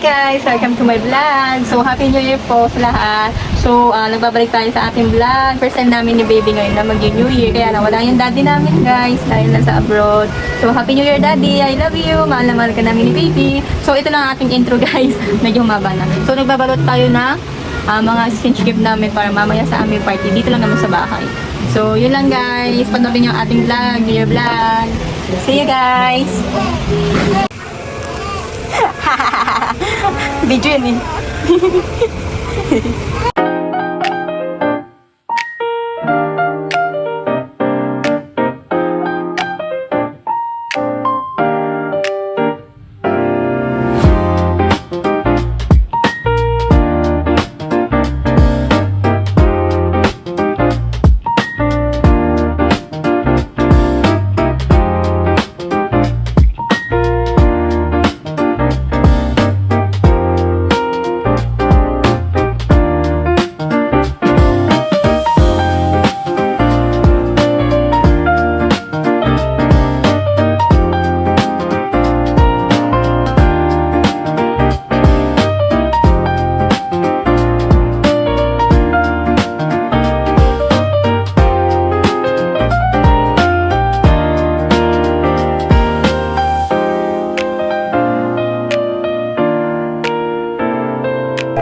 guys! Welcome to my vlog. So, Happy New Year po sa lahat. So, nagbabalik tayo sa ating vlog. First time namin ni baby ngayon na mag-New Year. Kaya lang, wala yung daddy namin guys. Dahil nasa abroad. So, Happy New Year daddy. I love you. Mahal na mahal ka namin ni baby. So, ito lang ating intro guys. Medyo humaba na. So, nagbabalot tayo na mga exchange gift namin para mamaya sa aming party. Dito lang naman sa bahay. So, yun lang guys. Panoorin yung ating vlog. New Year vlog. See you guys! Video yun eh.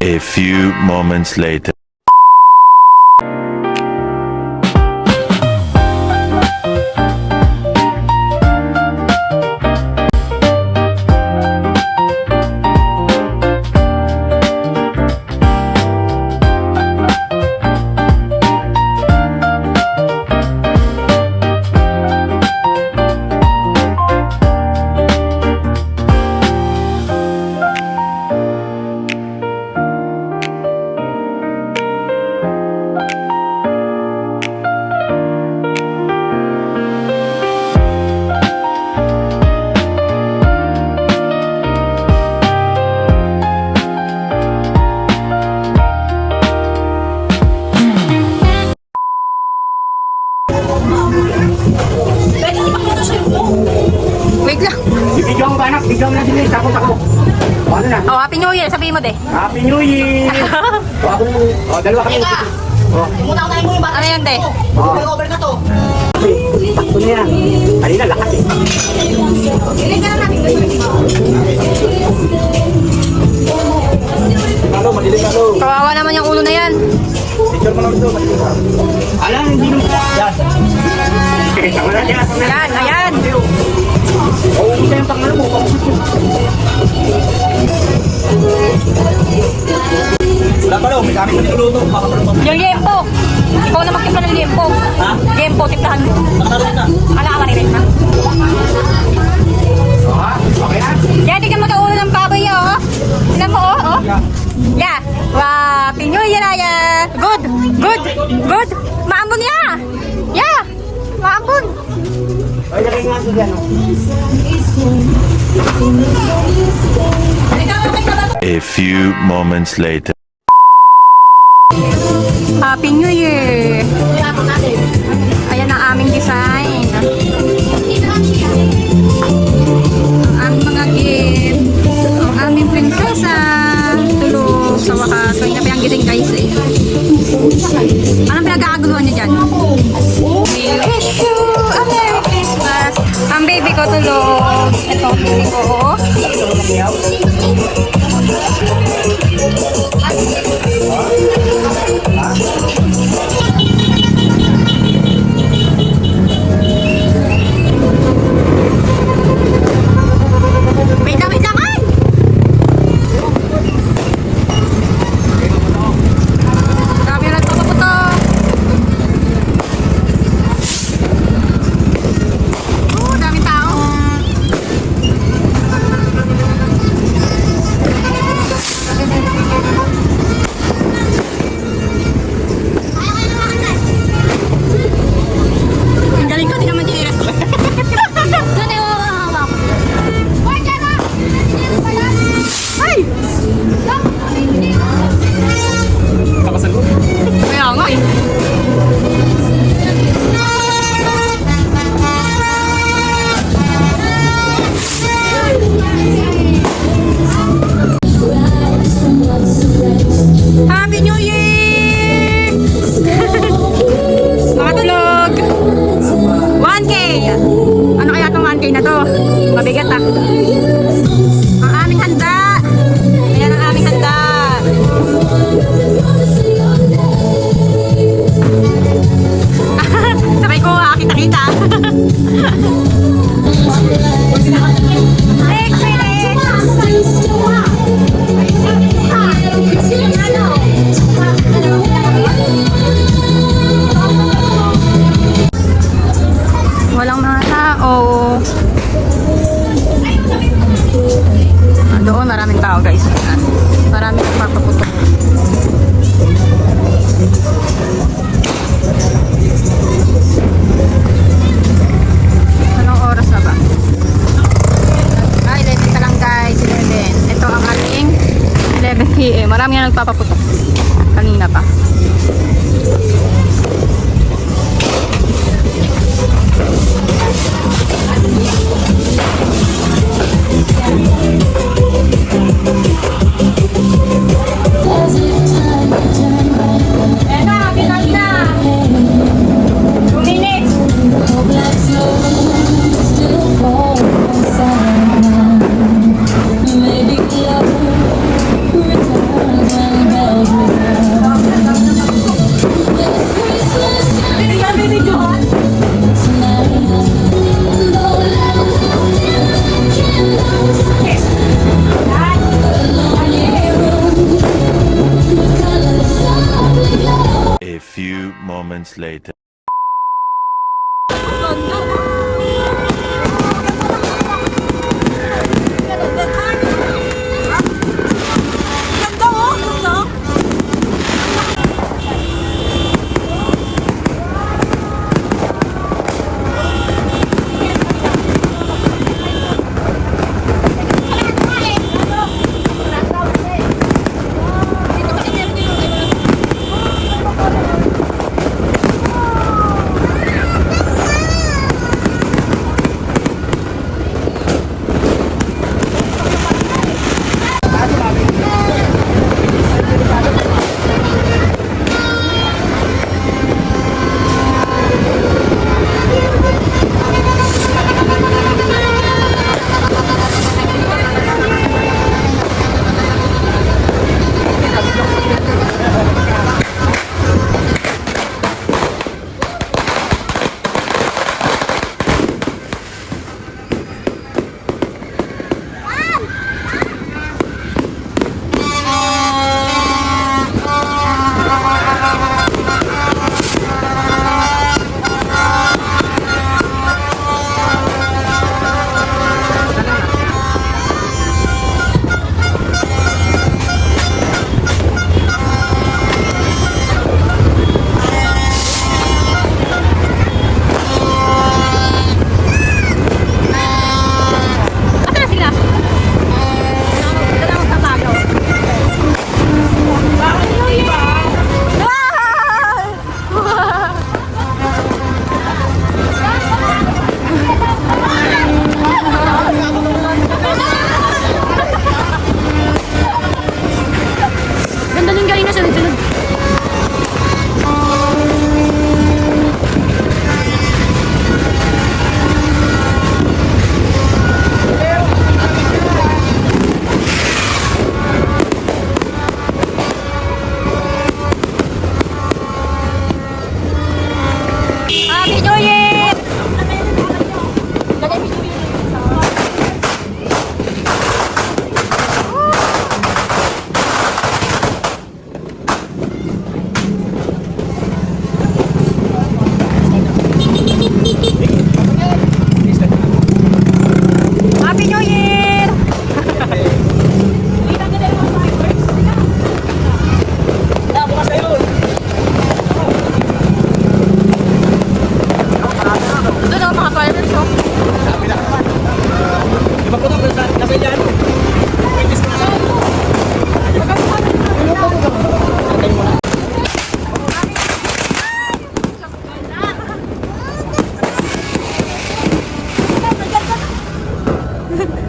A few moments later. Wait lang. Bigyan mo ba anak? Bigyan mo na din eh. Takbo. Ano na? Oh, Happy New Year. Sabihin mo de. Happy New Year! Dalawa kami. Ano yan de? Over na to. Takbo na yan. Kanina lakas eh. Kawawa naman yung ulo na yan. Picture mo lang ito. Alam, hindi nung yan. Tama na siya. Ayan, ayan. Oo, isa yung pangalo mo. Wala pa daw, may kami niluluto. Yung liempo. Ikaw na magtimpla ng liempo. Ha? Liempo, timplahan mo. Nakaroon na. Ala ka marinig na. Okay na? Yan, tignan mo sa ulo ng baboy oh. Tignan mo oh. Yeah. Wow, Happy New Year, Aya. Good. Maambon ya. Yeah. Maambon. Ay, lagay nga ito dyan. A few moments later. Happy New Year. Ayan ang aming design. Ang aming mga gift. Ang aming prinsesa. Tulog sa wakas. So, yung pinanggiting guys eh. Anong pinagkakaguluhan niyo dyan? We wish you a Merry Christmas. Ang baby ko tulog. Ito ang baby ko. Wait lang ay! Dami na nagpapaputok. Daming tao. 10K na to. Mabigat ah. Ang aming handa. Ayan ang aming handa. Sabay ko, kita-kita. Next minute. Walang mga tao. Doon maraming tao guys. Maraming magpaputok. Anong oras na ba? 11 na lang guys. 11. Ito ang ating 11 PM. Marami na nagpapaputok. Kanina pa. A few moments later.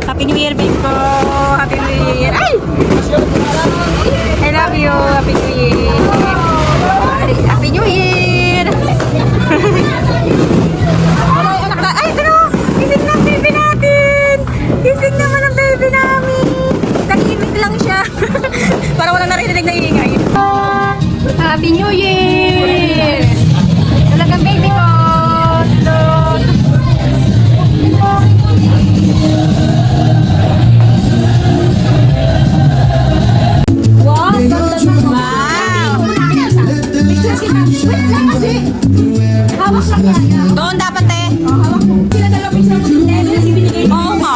Happy New Year, babe ko. Happy New Year. Ay! I love you. Happy New Year. Happy New Year. Ay, anak na. Ay, ito na. Bibit na, bibit. Wait lang kasi. Hawak lang yan. Doon dapat eh. Hawak mo. Sila dalawa pisa mo. Oo nga.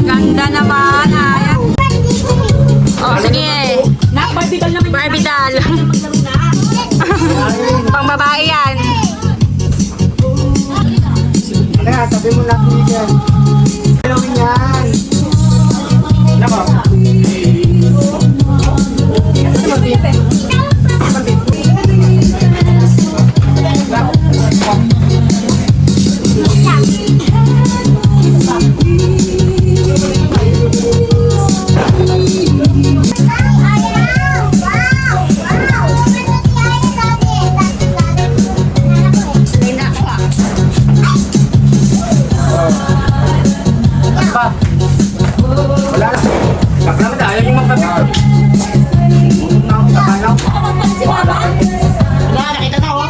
Ganda naman. Ayan. Oh, sige. Barbie doll naman. Barbie doll. Pang babae yan. Kaya, sabi mo na yan. Gawin yan. Nako. Wala na. Kapag na, ayaw yung magkabit. Bukod na ako sa kanaw. Wala, nakita na ako.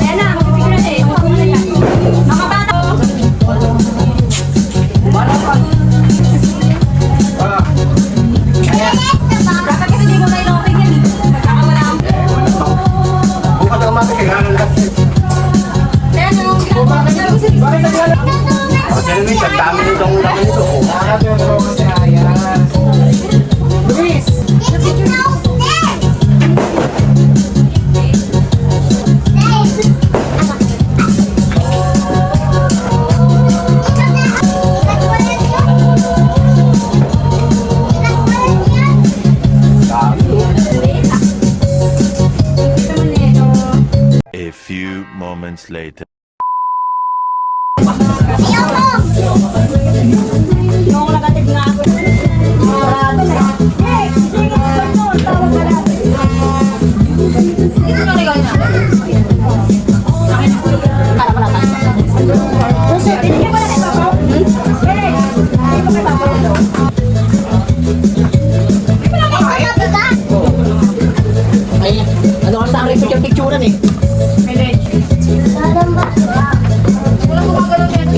Ayan na, magpipigil na eh. Huwag mo na yan. Mga bata. Wala pa. Ah. Dapat kasi di mo na ilopin yan. Magkakawala ang... Bukas na umaga, kailangan lang. Ayan na, Bakit naglalala? O, dyan naman, ang dami nitong laki nito. Luis! A few moments later. Nung nakatig na ako. Hey! Sige, tawag ka lang. Ito na rin gawin natin. Para pala tayo. Binigyan mo na kay Papa? Hey! Hindi ko kay Papa. Ay, ano ka sa akin picture-picturean eh. Walang gumagalaw na ito.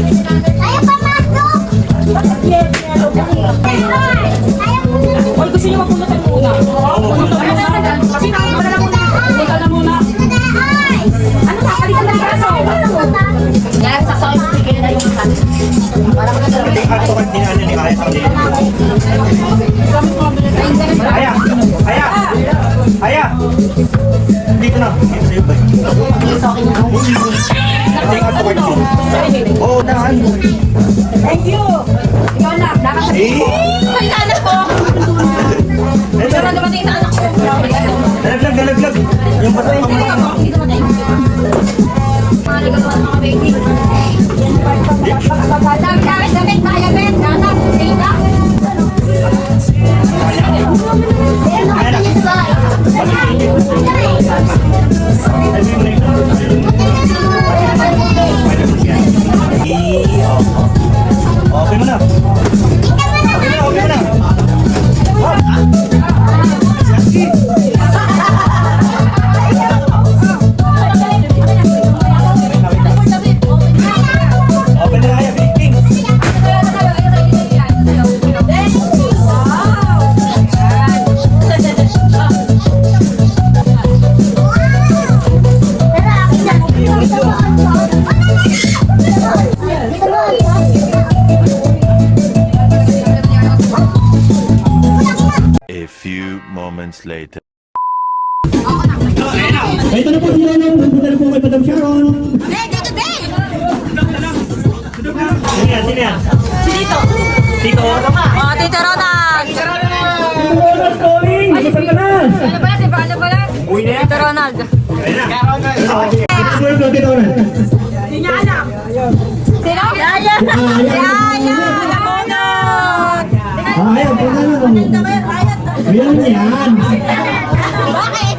Oy, gusto niyo mapunutan muna? Kasi nakakabala na muna. Punutan na muna. Ano ba? Palitan na kaso. Yan, sasakit sige na yung kaso. Para magandang Aya! Aya! Aya! Dito na. Oo, nahan. Thank you. Ikaw na, nakasabi ko. Ay, anak ko. Pero dumating sa anak ko. Dalaglag, dalaglag. Yung patay mo. Mga nagagawa ng mga baby. Dami damit, mayabit, nanak, data. Okay mo na. Okay na, okay mo na. Okay na kaya, Big King. A few moments later. Ito na po si Lolo. Punta na po kay Madam Sharon. Sino yan? Sino yan? Tito. Tito? Oh, Tito Ronald. Ronald calling! Masal ka na! Ano pala, si Paano pala? Uwi na yan? Tito Ronald. Ayun na. Tito Ronald, Tito Ronald. Hindi niya alam. Sino? Yaya! Yaya! Nabunot! Ayun, punta na. Ayan yan. Bakit?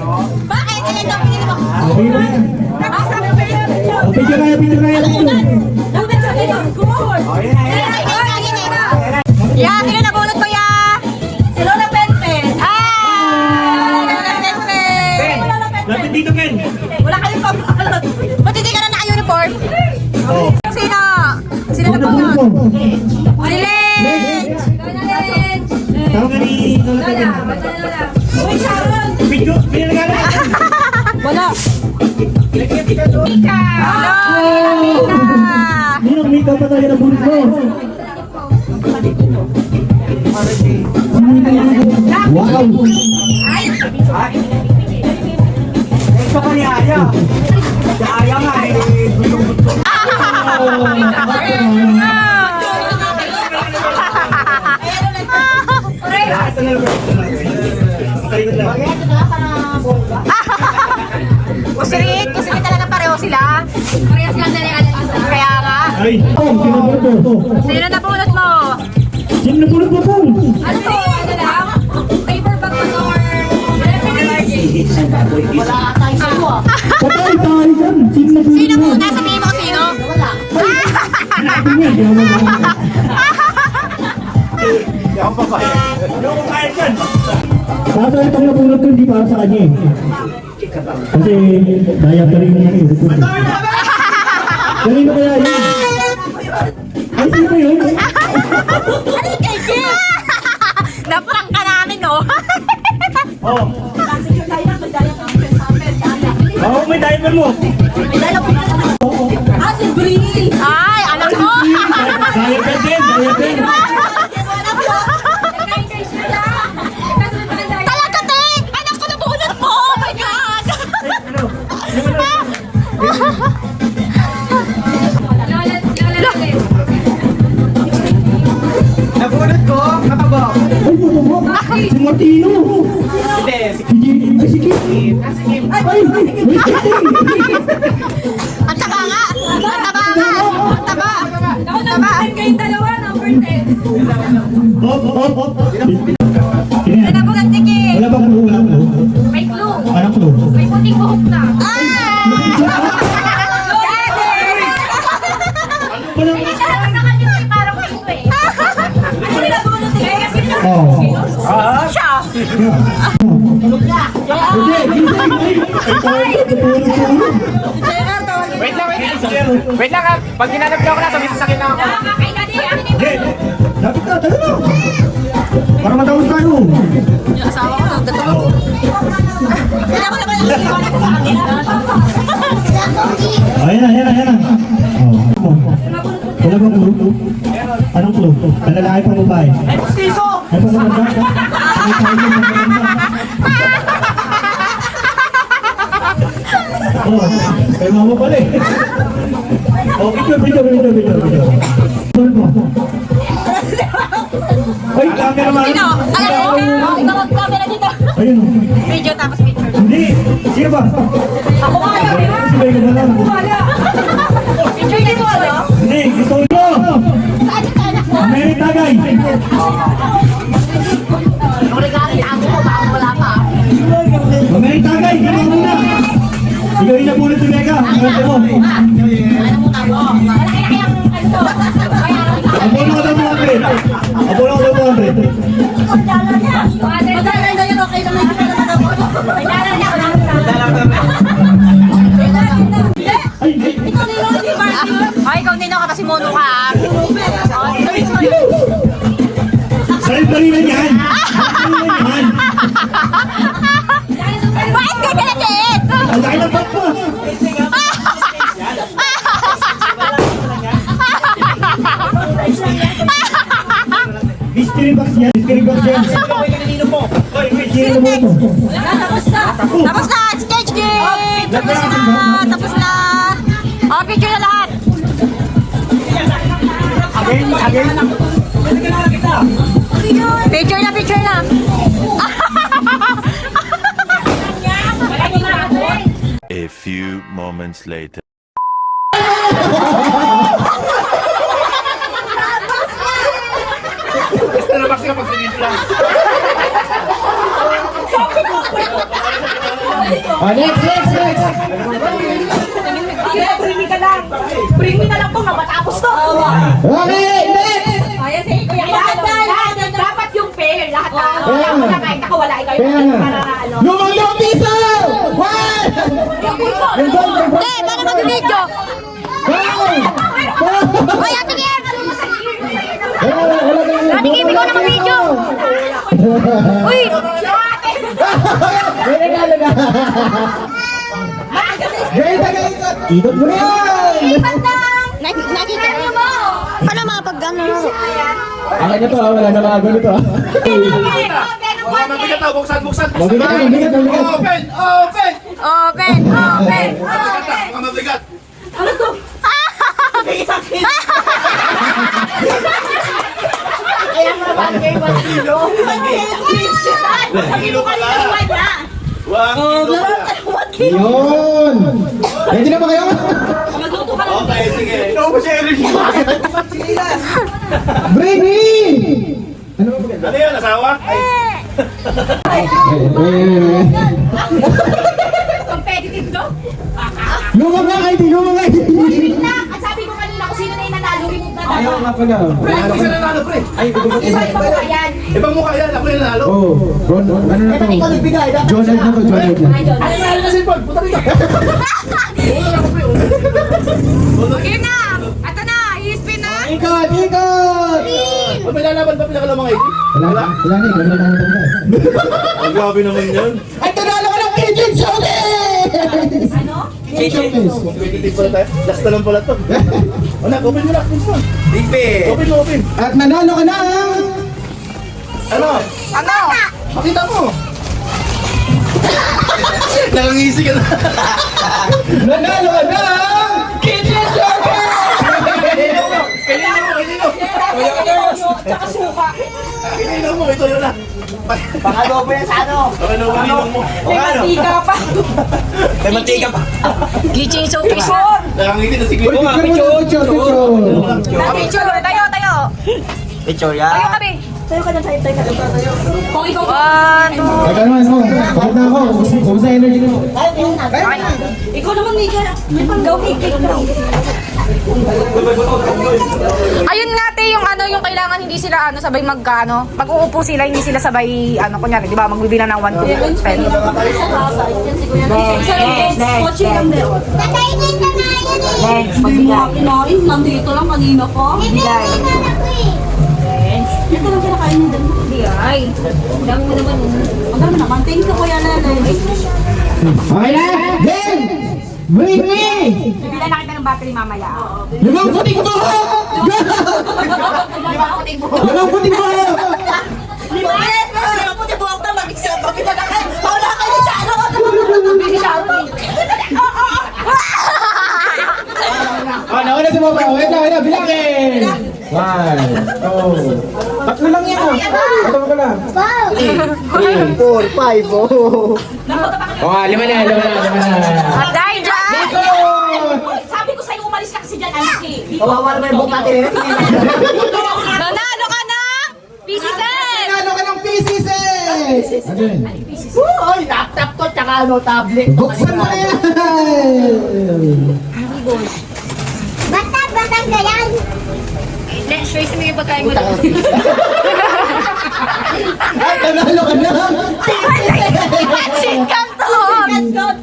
Bakit? Ilan daw pinili mo? Okay na yan. Picture kaya, picture kaya. Dapat sa dito. Good! Ya, sino nabunot ko ya? Si Lola Penpen. Ah! Lola Penpen. Lapit dito, Ken. Ulit! Tawag ka ni Lola Teddy. Uy, Sharon! Video, pinagala. Wala! Ika! Yun ang makeup pa talaga ng bulit mo. Wow! Ito ka ni Aya. Si Aya nga eh. Kasi talaga pareho sila. Parehas lang dali Kaya nga. Ay, sinabot mo. Sino napulot mo? Sinabot mo po. Ano to? Ano lang? Paper bag mo or... Wala tayo sa iyo ah. Patay tayo dyan. Sinabot Sino mo. muna? Sabihin mo kung sino? Wala. Kaso itong nabunod ko hindi para sa kanya eh. Kasi daya pa rin yung nag-iupod. Kanino kaya yun? Ay, sino ba yun? Naprang ka namin, no? Oo. Oo, may diaper mo. Ah, si Brie! Ay, alam ko! Diaper din, diaper. Talaga, te! Anak ko nabunot mo! Oh my God! Nabunod ko, katabaw. Ay, si Martino. Hindi, si Kim. Ay, si Kim. Ay, may Kim. Ang taba nga! Ang taba nga! Ang taba! Ako number 10 kayong dalawa, number 10. Hop, hop, hop. Ano po ng ticket? Wala bang clue? Wala clue? May clue. Anong clue? May puting buhok na. Walang... Lahat sa kanya ay parang pito eh. Ano nila bunot eh? Kasi Oh. Siya! Hindi, hindi. Ay, natutulog ko. Wait lang ha. Pag ginanap niyo ako na, sabi sa akin na ako. nakakailan eh. Ano Hindi. Lapit na, tayo na. Para matapos tayo. Yung asawa ko, nagdatawa ko. Kaya ko naman nag-iwan ko sa akin. Ayan na, ayan na, ayan na. Oh. Wala bang clue? Anong clue? Ang lalaki pa babae? Ay, pustiso! Ay, pamaganda? Ay, pamaganda, pamaganda. Oh, kay mama pala eh. Oh, video. Tulad mo. Ay, cameraman. Sino? Alam mo? Ikaw ang camera dito. Ayun. Video tapos picture. Hindi. Sino ba? Ako nga yun. Si Bego na lang. Wala. Picture din mo, ano? Hindi, gusto ko. Saan yung anak mo? Mary Tagay. Yung regalo niya ako, baka wala pa. Mary Tagay, gano'n mo na. Ikaw rin nabulot si Mega. Ano mo? Abono ka daw 200. Abono ka daw 200. Madala na yun, okay naman. Madala na. Ay, hindi. Ikaw ni Lodi Martin. Ay, ikaw din ako kasi mono ka. Sari-sari lang yan. Sari-sari lang yan. Bakit ka ganit? Ang laki ng bag pa. Mystery box yan. Mystery box yan. Oy, sino mo ito? Tapos na. Tapos na! Stage game! Tapos na! Tapos na! Oh, picture na lahat! Picture na, picture na! A few moments later. Bring me ka lang. Bring me na lang po, matapos to. Kaya si Kuya lahat. Dapat yung pair, lahat na. Wala mo na kahit ako wala ikaw yung para ano. Lumang piso! Yung pulpo. Hindi, paano mag-video? Hoy, Ate Kim! Ikaw na mag-video. Uy! May regalo na. Gaya ikot. Ikot mo na yan. Nakita niyo mo? Paano mga pag-ano? Akin na to, wala na bago nito. Wala mabigat na, buksan. Mabigat. Open! Open! Mga mabigat. Kilo pala. Wow, kilo pala. Yun. Ready na ba kayo? Okay, sige. Ino mo siya energy. Bring me! Ano yan, asawa? Competitive to? Lumang nga kayo, lumang nga kayo. At sabi ko kanina kung sino na yung nanalo, remove na Ayaw nga pala. Pre, hindi ka nanalo, pre. Ay, Iba ko yan. Ibang mukha yan, ako yung nanalo. Oh, Ron, ano na to? Jonald na to, Jonald na. Ay, nanalo na cellphone. Puta rito. Here na! Ito na! I-spin na! Ikot! May lalaban pa pinakala mga iti? Wala na, wala na akong tanda. Ang grabe naman yan. Ay, tunalo ko ng kitchen showbiz! Ano? Kitchen showbiz. Competitive pala tayo. Last na lang pala to. Anak, open mo na. Open mo. At nanalo ka ng... Ano? Ano? Makita mo. Nakangisi ka na. Nanalo ka ng... Kitchen showbiz! Tsaka suka. Ininom mo, ito yun na. Baka dobo yan sa ano? Okay, no, ininom mo. May mantika pa. May mantika pa. Kitchen showcase. Nakangiti na si Clip. Picture. Picture. Tayo. Picture yan. Tayo kami. Tayo ka na. Kung ikaw. Ay, naman mo. Pagod na ako. Kumusta energy mo? Ikaw naman, Mika. May panggaw cake na. Ayun nga te, yung ano, yung kailangan hindi sila ano sabay magkano. Pag uupo sila, hindi sila sabay ano, kunyari, di ba, magbibilang ng 1 2 10. Kotse lang meron. Hindi mo kinain. Nandito lang kanina pa. Bigay. Ito lang kinakain niya din. Bigay. Dami mo naman. Magkano naman. Thank you, Kuya Nanay. Okay na? Then! Bring me! Bibilang na kita ng battery mamaya. Limang puting buhok! Limang puting buhok! Liwanit! Pero puti buhok na mag-isa. Bakit na kayo? Wala kayo sa ano? Bili siya ako. Nauna si Papa. Wait lang. Bilangin! 1, 2. Tatlo lang yan. Ito mo ka lang. 3, 4, 5. Oh, lima na. Dahil dyan! Sabi ko sa'yo, umalis ka kasi dyan, Anki. Kawawa naman yung buhok natin. Nanalo ka na! PC set! Nanalo ka ng PCC! Ano yun? Uy, laptop to, tsaka ano, tablet. Buksan mo na yan! Batang ganyan. Next choice mo yung pagkain mo. Ay, nanalo ka na! Pansit Canton!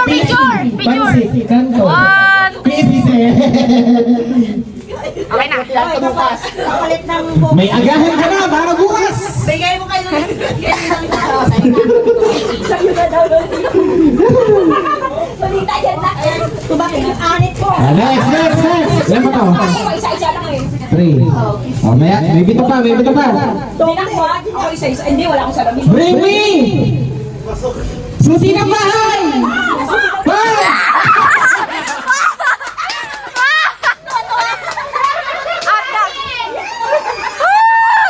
Picture! Pansit Canton. 1, PCC! okay na. Kapalit ng buhok. May agahan ka na para bukas! Bigay mo kayo ng sa'yo na daw. Balita yan na. Tumakin yung anit ko. Next! Ilan pa to? Isa-isa lang eh. 3. May bito pa. Tingnan ko ha. Ako isa-isa. Hindi, wala akong salamin. Bring me! Susi ng bahay! Hoy!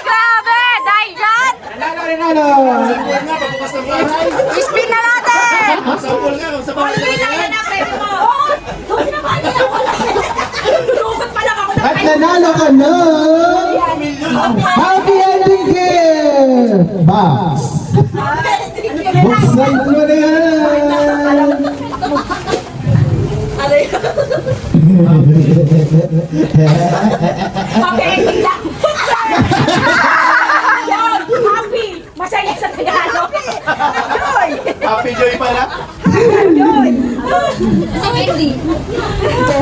Grabe! Dahil dyan! Nanalo! Sample nga, pabukas ng bahay. Spin na natin! Sample nga, sa bahay na yan. Doon na ba niya? Wala. Tulungan pa lang ako ng At nanalo ka na! Happy ending gift! Box! Buksan mo na yan! Happy ending lang. Yan, happy. Masaya sa Tagalog. Joy. Happy Joy pala. Joy. Sa Hindi.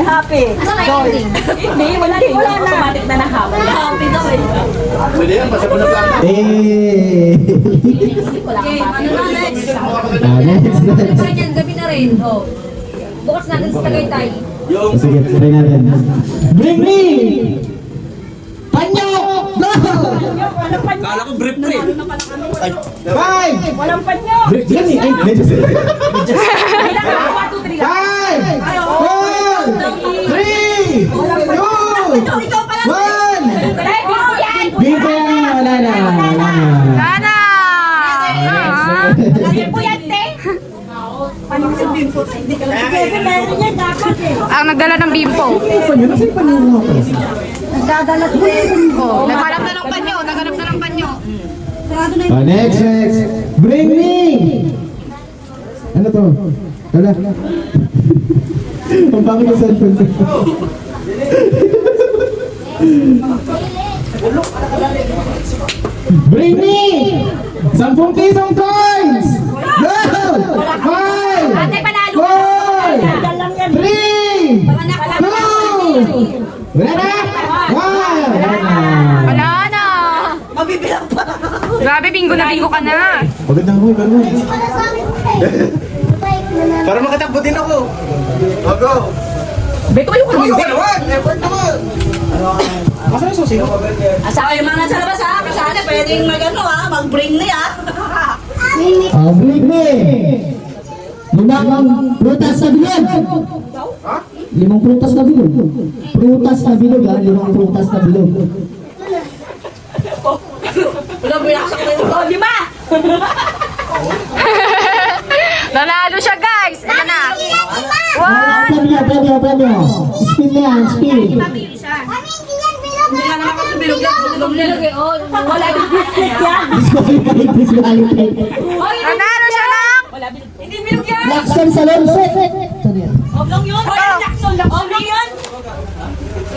happy. Hindi, wala na. Automatic na nahawa. Happy daw eh. Pwede yan, basta po na lang. Eh! Ganyan, gabi na rin. Oh. Bukas natin sa Tagaytay. Sige, try natin. Bring me! Panyo! Go! Kala ko brief ko eh. Five! Walang panyo. Brief yan eh. Ay, medyo sila. Bilang ka, 1, 2, 3 lang. Five! Four! Three! Two! Ikaw pala. One! Yan. Bigyan! Wala na! Wala na! Gana! Lagi po yan, te. Paano sa bimpo? Hindi ka lang. Kasi meron yan dapat eh. Ang nagdala ng bimpo. Panyo, nasa yung panyo mo? Nagdadalas po eh. Oh, naghanap na ng panyo. Naghanap na ng panyo. Next, next. Bring me! Ano to? Wala. Ang pangit yung cellphone ko. Bring me! 10 pisong coins! Go! 5! Ate, panalo. 4! Yan lang yan. 3! 2! Wala na! 1! Wala na! Wala na. Mabibilang pa. Grabe, bingo na bingo ka na. Pagod na ako, ganun. Para makatakbo din ako. Go! Beto kayo ka. Naman! Effort naman! Masa yung susi? Asa kayo mga nasa labas ha? Kasana pwedeng mag-ano ha? Mag-bring ni ha? Bring me! 5 prutas na bilog! 5 prutas na bilog. Prutas na bilog ha? 5 prutas na bilog. Wala binaksak na yung 5. Nanalo siya, guys. Ayan na. Open nyo. Spin na yan, spin. Hindi nga naman kasi bilog yan. Bilog eh. Oh, wala yung biscuit yan. Disqualified. Nanalo siya lang. Hindi bilog yan. Laksan sa lonset. Oblong yun. Hoy, Jackson. Oblong yun.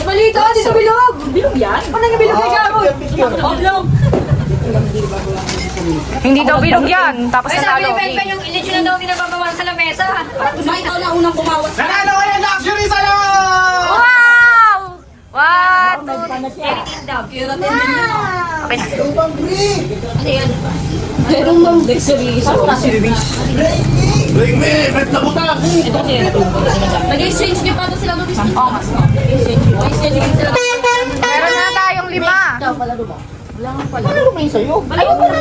Malito, dito bilog. Bilog yan? Ano yung bilog na gamot? Oblong. Hindi daw bilog yan. Tapos Ay, sabi nanalo. ni Pen yung ilitsyo na daw pinababawan sa lamesa. May ikaw na unang bumawas. Nanalo kayo ng luxury salon! Wow! What? Keratin daw. Keratin din Okay na. Ano yan? Merong mang luxury. Saan ka si Luis? Bring me! Bet na buta! Nag-exchange niyo pa ito sila Luis. Oo, mas. Nag-exchange niyo sila. Meron na tayong 5. Ano may sa'yo? Nakatulong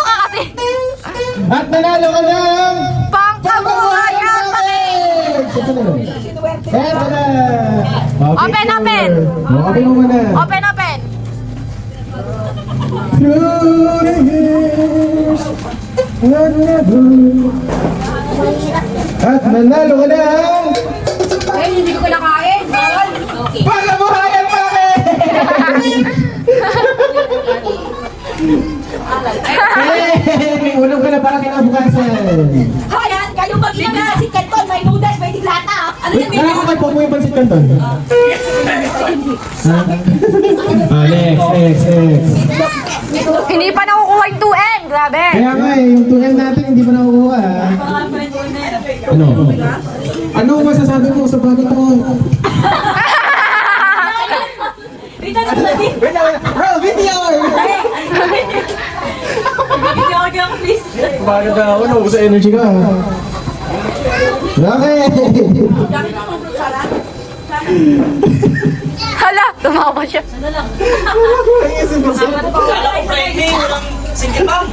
ka kasi. At nanalo ka ng Pangkabuhayan package. Eto na. Open, open. Open mo muna. Open, open. Through the years, at nanalo ka ng Ay, hindi ko kinakain. Okay. Pangkabuhayan package! May ulong ka na para kinabukasan. Hayan, kayo mag-liga. Si Kenton, may noodles, may dilata. Ano yan? Kaya ko po mo yung pansit kanton. Next. Hindi pa nakukuha yung 2M. Grabe. Kaya nga yung 2M natin hindi pa nakukuha. Ano? Ano masasabi mo sa bagay ko? Rita na sabi. Bro, video! Video ako, please. Bakit ka ako? Naubusa energy ka. Okay! Hala, tumawa siya. Kala ko Friday, walang single mom.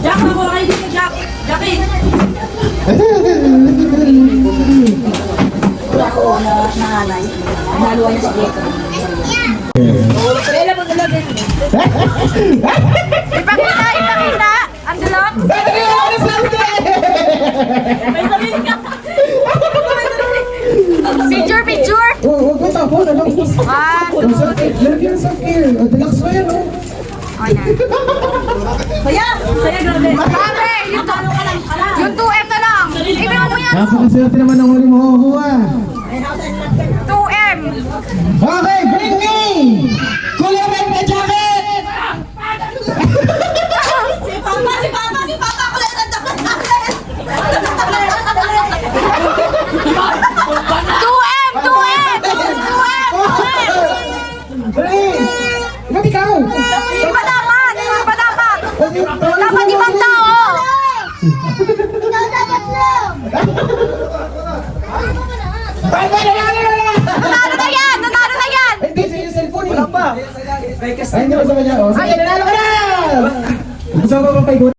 Jack, ako kayo dito, Jack. Jackie. Ako na nanay. Naluwa niya si Jake. Wala mo talaga. Ipakita. Ang dulog. May sabihin ka. Picture. Huwag mo tapo na lang. One. Lagyan sa air. Deluxe mo yan, oh. Saya, grabe. Grabe, yung 2M na lang. Ibigay mo yan. Napakaswerte naman ang huli mo kukuha. 2M. Okay, bring me! Kulay red na jacket! Ay, hindi ko sa kanya. Oh, sige, nanalo ka na! Gusto mo ba pang paikot?